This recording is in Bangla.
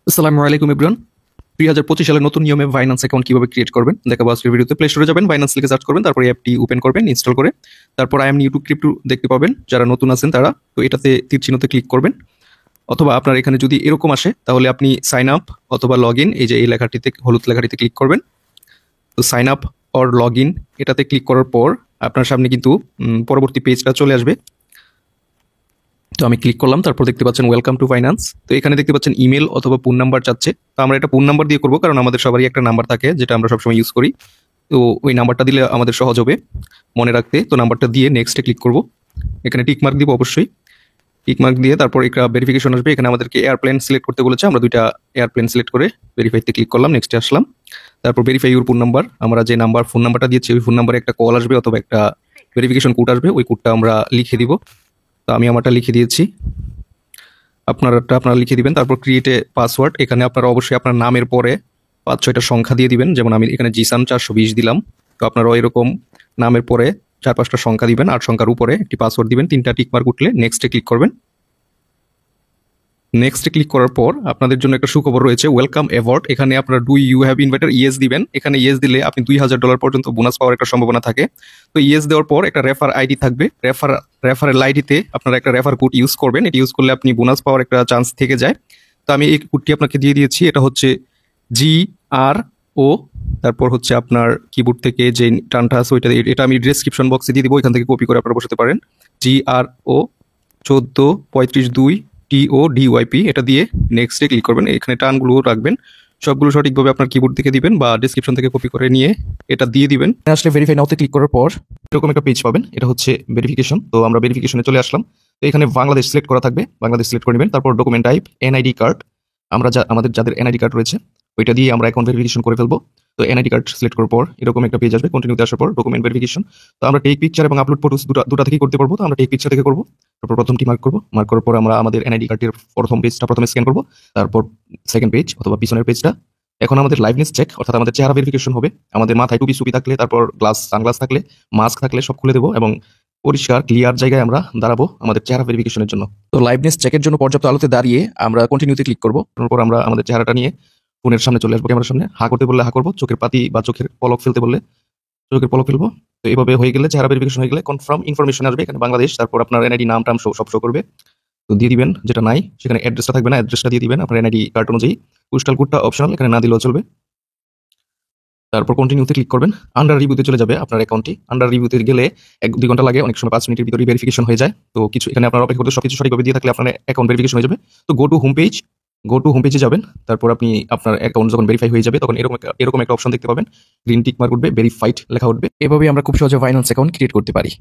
আসসালামু আলাইকুম এভরিওয়ান। 2025 সালের নতুন নিয়মে বাইন্যান্স অ্যাকাউন্ট কিভাবে ক্রিয়েট করবেন দেখাবো আজকের ভিডিওতে। প্লে স্টোরে যাবেন, বাইন্যান্স লিখে সার্চ করবেন, তারপর অ্যাপটি ওপেন করবেন ইনস্টল করে। তারপর I am new two crypto দেখতে পাবেন, যারা নতুন আছেন তারা তো এটাতে তীর চিহ্নতে ক্লিক করবেন। অথবা আপনার এখানে যদি এরকম আসে তাহলে আপনি সাইন আপ অথবা লগ ইন, এই যে এই লেখাটিতে হলুদ লেখাটিতে ক্লিক করবেন। তো sign up or log in এটাতে ক্লিক করার পর আপনার সামনে কিন্তু পরবর্তী পেজটা চলে আসবে। তো আমি ক্লিক করলাম, তারপর দেখতে পাচ্ছেন ওয়েলকাম টু ফাইন্যান্স। তো এখানে দেখতে পাচ্ছেন ইমেল অথবা ফোন নাম্বার চাচ্ছে। তো আমরা এটা ফোন নাম্বার দিয়ে করবো, কারণ আমাদের সবারই একটা নাম্বার থাকে যেটা আমরা সবসময় ইউজ করি। তো ওই নাম্বারটা দিলে আমাদের সহজ হবে মনে রাখতে। তো নাম্বারটা দিয়ে নেক্সটে ক্লিক করব। এখানে টিক মার্ক দিব অবশ্যই। টিক মার্ক দিয়ে তারপর একটা ভেরিফিকেশন আসবে। এখানে আমাদেরকে এয়ারপ্লেন সিলেক্ট করতে বলেছে, আমরা দুইটা এয়ারপ্লেন সিলেক্ট করে ভেরিফাইতে ক্লিক করলাম, নেক্সটে আসলাম। তারপর ভেরিফাই ইউর ফোন নাম্বার, আমরা যে ফোন নাম্বারটা দিয়েছি ওই ফোন নাম্বারে একটা কল আসবে অথবা একটা ভেরিফিকেশন কোড আসবে, ওই কোডটা আমরা লিখে দিব। তো আমি আমারটা লিখে দিয়েছি, আপনারা লিখে দিবেন। তারপর ক্রিয়েটে পাসওয়ার্ড, এখানে আপনারা অবশ্যই আপনার নামের পরে 5-6টা সংখ্যা দিয়ে দিবেন। যেমন আমি এখানে জিসান 420 দিলাম। তো আপনারাও এরকম নামের পরে 4-5টা সংখ্যা দিবেন, 8 সংখ্যার উপরে একটি পাসওয়ার্ড দিবেন। 3টা টিকমার্ক উঠলে নেক্সটে ক্লিক করবেন। নেক্সটে ক্লিক করার পর আপনাদের জন্য একটা সুখবর রয়েছে, ওয়েলকাম অ্যাওয়ার্ড। এখানে আপনারা do you have invited yes দিবেন। এখানে ইয়েস দিলে আপনি $2000 পর্যন্ত বোনাস পাওয়ার একটা সম্ভাবনা থাকে। তো ইয়েস দেওয়ার পর একটা রেফার আইডি থাকবে, রেফারেল আইডিতে আপনারা একটা রেফার কোড ইউজ করবেন। এটি ইউজ করলে আপনি বোনাস পাওয়ার একটা চান্স থেকে যায়। তো আমি এই কোডটি আপনাকে দিয়ে দিয়েছি, এটা হচ্ছে GRO, তারপর হচ্ছে আপনার কিবোর্ড থেকে যে টানটা আছে ওইটা, এটা আমি ডেসক্রিপশন বক্সে দিয়ে দিব, এখান থেকে কপি করে আপনারা বসাতে পারেন। GRO 14352 TODYP, এটা দিয়ে নেক্সটে ক্লিক করবেন। এখানে টার্নগুলো রাখবেন, সবগুলো সঠিকভাবে আপনার কিবোর্ড থেকে দিবেন বা ডেসক্রিপশন থেকে কপি করে নিয়ে এটা দিয়ে দিবেন। আসলে ভেরিফাই নাওতে ক্লিক করার পর এরকম একটা পেজ পাবেন, এটা হচ্ছে ভেরিফিকেশন। তো আমরা ভেরিফিকেশনে চলে আসলাম। তো এখানে বাংলাদেশ সিলেক্ট করা থাকবে, বাংলাদেশ সিলেক্ট করে নেবেন। তারপর ডকুমেন্ট টাইপ NID কার্ড, আমরা আমাদের যাদের NID কার্ড রয়েছে ওইটা দিয়ে আমরা অ্যাকাউন্ট ভেরিফিকেশন করে ফেলবো। তো NID কার্ড সিলেক্ট করার পর এরকম একটা পেজ আসবে, কন্টিনিউতে আসার পর ডকুমেন্ট ভেরিফিকেশন। তো আমরা টেক পিকচার এবং আপলোড ফটোস দুটা থেকেই করতে পারবো। তো আমরা টেক পিকচার থেকে করবো। তারপর প্রথমটি মার্ক করবো, মার্ক করার পর আমরা আমাদের NID কার্ডের প্রথম পেজটা প্রথমে স্ক্যান করবো, তারপর সেকেন্ড পেজ অথবা পিছনের পেজটা। এখন আমাদের লাইভনেস চেক, অর্থাৎ আমাদের চেহারা ভেরিফিকেশন হবে। আমাদের মাথায় টুপি সুপি থাকলে, তারপর সানগ্লাস থাকলে, মাস্ক থাকলে সব খুলে দেবো এবং পরিষ্কার ক্লিয়ার জায়গায় আমরা দাঁড়াবো আমাদের চেহারা ভেরিফিকেশনের জন্য। তো লাইভনেস চেকের জন্য পর্যাপ্ত আলোতে দাঁড়িয়ে আমরা কন্টিনিউতে ক্লিক করবো। তারপর আমরা আমাদের চেহারাটা নিয়ে ফোনের সামনে চলে আসবো, ক্যামেরার সামনে। হা করতে বললে হা করবো, চোখের পাতি বা চোখের পলক ফেলতে বললে চোখের পলক ফেলবো। তো এইভাবে হয়ে গেলে, চেহারা ভেরিফিকেশন হয়ে গেলে কনফার্ম ইনফরমেশন আসবে এখানে বাংলাদেশ, তারপর আপনার NID নাম টাম সব শো করবে। তো দিয়ে দিবেন, যেটা নাই সেখানে অ্যাড্রেসটা থাকবে না, অ্যাড্রেসটা দিয়ে দিবেন আপনার NID কার্ড অনুযায়ী। পোস্টাল কোডটা অপশনাল, এখানে না দিলেও চলবে। তারপর কন্টিনিউতে ক্লিক করবেন। আন্ডার রিভিউতে চলে যাবে আপনার অ্যাকাউন্টটি। আন্ডার রিভিউতে গেলে 1-2 ঘন্টা লাগে, অনেক সময় 5 মিনিটের ভিতরে ভেরিফিকেশন হয়ে যায়। তো কিছু এখানে আপনার অপেক্ষা করতে সবকিছু সঠিকভাবে দিয়ে থাকলে আপনার অ্যাকাউন্ট ভেরিফিকেশন হয়ে যাবে। তো গো টু হোম পেজে যাবেন। তারপর আপনি আপনার অ্যাকাউন্ট যখন ভেরিফাই হয়ে যাবে তখন এরকম একটা অপশন দেখতে পাবেন, গ্রিন টিক মার্ক উঠবে, ভেরিফাইড লেখা উঠবে। এভাবেই আমরা খুব সহজে ফাইন্যান্স অ্যাকাউন্ট ক্রিয়েট করতে পারি।